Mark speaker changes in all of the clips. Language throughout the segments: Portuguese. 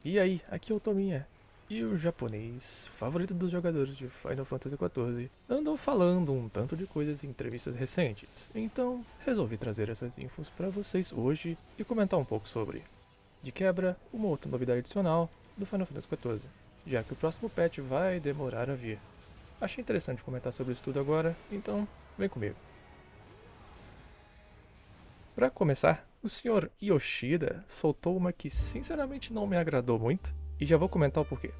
Speaker 1: E aí, aqui é o Tominha. E o japonês, favorito dos jogadores de Final Fantasy XIV, andam falando um tanto de coisas em entrevistas recentes. Então, resolvi trazer essas infos para vocês hoje e comentar um pouco sobre. De quebra, uma outra novidade adicional do Final Fantasy XIV, já que o próximo patch vai demorar a vir. Achei interessante comentar sobre isso tudo agora, então vem comigo. Para começar, o Sr. Yoshida soltou uma que sinceramente não me agradou muito, e já vou comentar o porquê.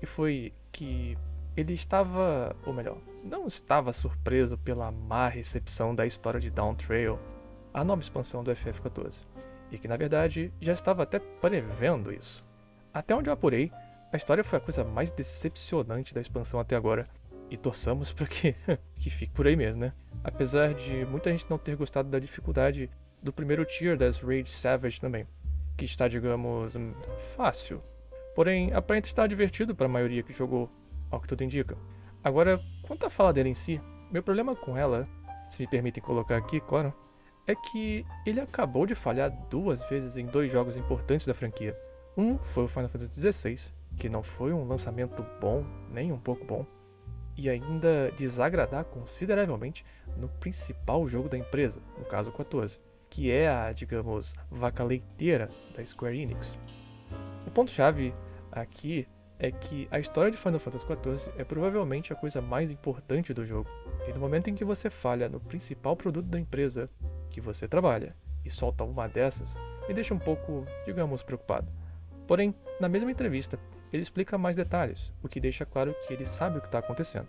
Speaker 1: E foi que ele estava, ou melhor, não estava surpreso pela má recepção da história de Dawn Trail, a nova expansão do FF14, e que na verdade já estava até prevendo isso. Até onde eu apurei, a história foi a coisa mais decepcionante da expansão até agora, e torçamos para que, que fique por aí mesmo, né? Apesar de muita gente não ter gostado da dificuldade do primeiro tier das Rage Savage também, que está, digamos, fácil. Porém, aparenta estar divertido para a maioria que jogou, ao que tudo indica. Agora, quanto à fala dele em si, meu problema com ela, se me permitem colocar aqui, claro, é que ele acabou de falhar duas vezes em dois jogos importantes da franquia. Um foi o Final Fantasy XVI, que não foi um lançamento bom, nem um pouco bom, e ainda desagradar consideravelmente no principal jogo da empresa, no caso o 14, que é a, digamos, vaca leiteira da Square Enix. O ponto-chave aqui é que a história de Final Fantasy XIV é provavelmente a coisa mais importante do jogo, e no momento em que você falha no principal produto da empresa que você trabalha e solta uma dessas, me deixa um pouco, digamos, preocupado. Porém, na mesma entrevista, ele explica mais detalhes, o que deixa claro que ele sabe o que está acontecendo,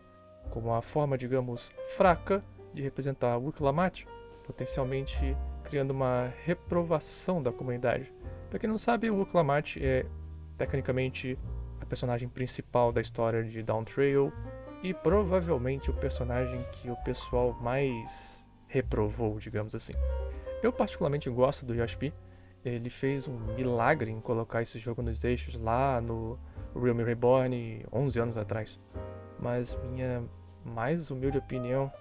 Speaker 1: como a forma, digamos, fraca de representar Wuklamati, potencialmente criando uma reprovação da comunidade. Para quem não sabe, o Wuklamati é tecnicamente a personagem principal da história de Dawn Trail e provavelmente o personagem que o pessoal mais reprovou, digamos assim. Eu particularmente gosto do Yoshi P. Ele fez um milagre em colocar esse jogo nos eixos lá no Realm Reborn 11 anos atrás. Mas minha mais humilde opinião,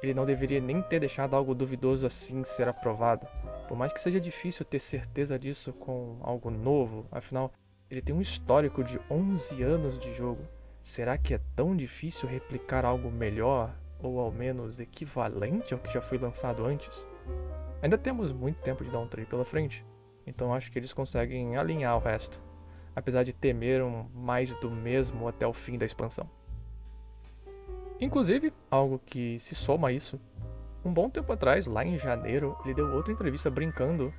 Speaker 1: ele não deveria nem ter deixado algo duvidoso assim ser aprovado. Por mais que seja difícil ter certeza disso com algo novo, afinal, ele tem um histórico de 11 anos de jogo. Será que é tão difícil replicar algo melhor, ou ao menos equivalente ao que já foi lançado antes? Ainda temos muito tempo de Dawn Trail pela frente, então acho que eles conseguem alinhar o resto, apesar de temer um mais do mesmo até o fim da expansão. Inclusive, algo que se soma a isso, um bom tempo atrás, lá em janeiro, ele deu outra entrevista brincando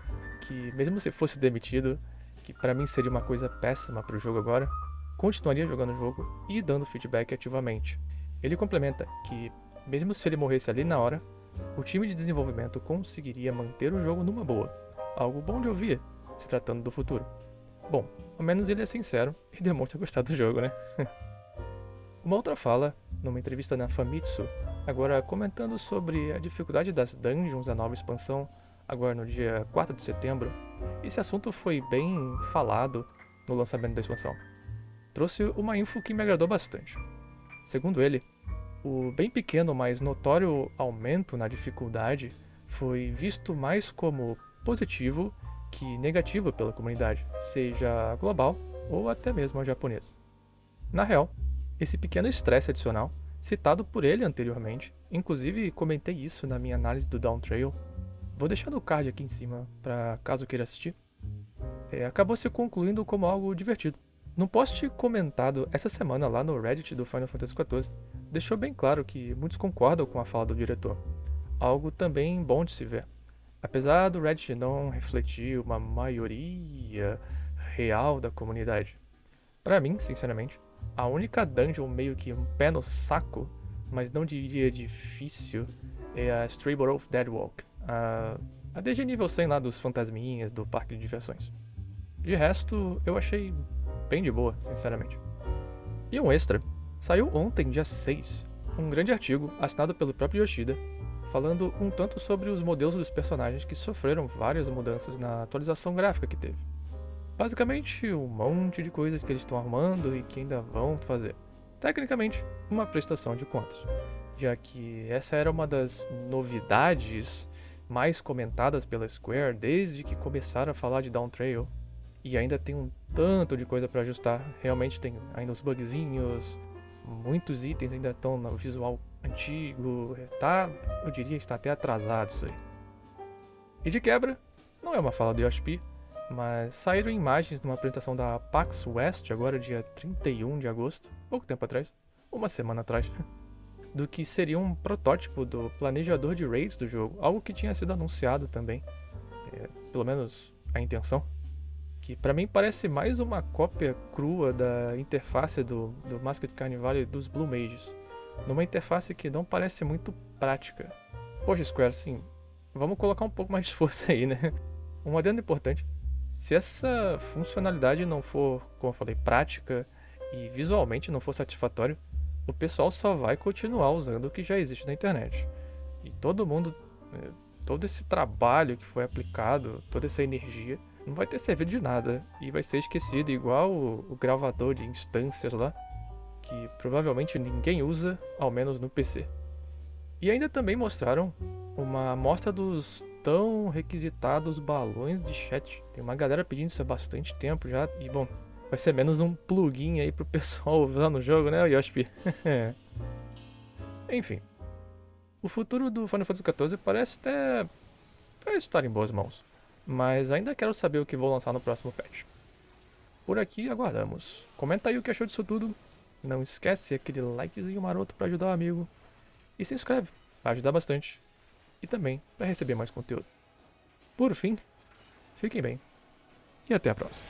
Speaker 1: que, mesmo se fosse demitido, que para mim seria uma coisa péssima para o jogo agora, continuaria jogando o jogo e dando feedback ativamente. Ele complementa que, mesmo se ele morresse ali na hora, o time de desenvolvimento conseguiria manter o jogo numa boa, algo bom de ouvir, se tratando do futuro. Bom, ao menos ele é sincero e demonstra gostar do jogo, né? Uma outra fala, numa entrevista na Famitsu, agora comentando sobre a dificuldade das dungeons da nova expansão, agora no dia 4 de setembro. Esse assunto foi bem falado no lançamento da expansão. Trouxe uma info que me agradou bastante. Segundo ele, o bem pequeno, mas notório aumento na dificuldade foi visto mais como positivo que negativo pela comunidade, seja global ou até mesmo a japonesa. Na real, esse pequeno estresse adicional, citado por ele anteriormente, inclusive comentei isso na minha análise do Dawn Trail, vou deixar no card aqui em cima para caso queira assistir, acabou se concluindo como algo divertido. Num post comentado essa semana lá no Reddit do Final Fantasy XIV, deixou bem claro que muitos concordam com a fala do diretor, algo também bom de se ver. Apesar do Reddit não refletir uma maioria real da comunidade. Para mim, sinceramente, a única dungeon meio que um pé no saco, mas não diria difícil, é a Stray of Deadwalk, a DG nível 100 lá dos fantasminhas do parque de diversões. De resto, eu achei bem de boa, sinceramente. E um extra, saiu ontem, dia 6, um grande artigo assinado pelo próprio Yoshida, falando um tanto sobre os modelos dos personagens que sofreram várias mudanças na atualização gráfica que teve. Basicamente, um monte de coisas que eles estão arrumando e que ainda vão fazer. Tecnicamente, uma prestação de contas, já que essa era uma das novidades mais comentadas pela Square desde que começaram a falar de Dawn Trail. E ainda tem um tanto de coisa para ajustar. Realmente tem ainda os bugzinhos, muitos itens ainda estão no visual antigo. Tá, eu diria que está até atrasado isso aí. E de quebra, não é uma fala do Yoshi P, mas saíram imagens numa apresentação da PAX West, agora dia 31 de agosto, pouco tempo atrás, uma semana atrás, do que seria um protótipo do planejador de raids do jogo, algo que tinha sido anunciado também, pelo menos a intenção, que pra mim parece mais uma cópia crua da interface do Masked Carnival e dos Blue Mages, numa interface que não parece muito prática. Poxa, Square, sim, vamos colocar um pouco mais de força aí, né? Um adendo importante: se essa funcionalidade não for, como eu falei, prática e visualmente não for satisfatório, o pessoal só vai continuar usando o que já existe na internet. E todo mundo, todo esse trabalho que foi aplicado, toda essa energia, não vai ter servido de nada e vai ser esquecido, igual o gravador de instâncias lá, que provavelmente ninguém usa, ao menos no PC. E ainda também mostraram uma amostra dos tão requisitados balões de chat. Tem uma galera pedindo isso há bastante tempo já, e bom, vai ser menos um plugin aí pro pessoal usar no jogo, né, Yoshi? Enfim, o futuro do Final Fantasy XIV parece estar em boas mãos, mas ainda quero saber o que vou lançar no próximo patch. Por aqui aguardamos. Comenta aí o que achou disso tudo. Não esquece aquele likezinho maroto para ajudar o amigo. E se inscreve, vai ajudar bastante. E também para receber mais conteúdo. Por fim, fiquem bem e até a próxima.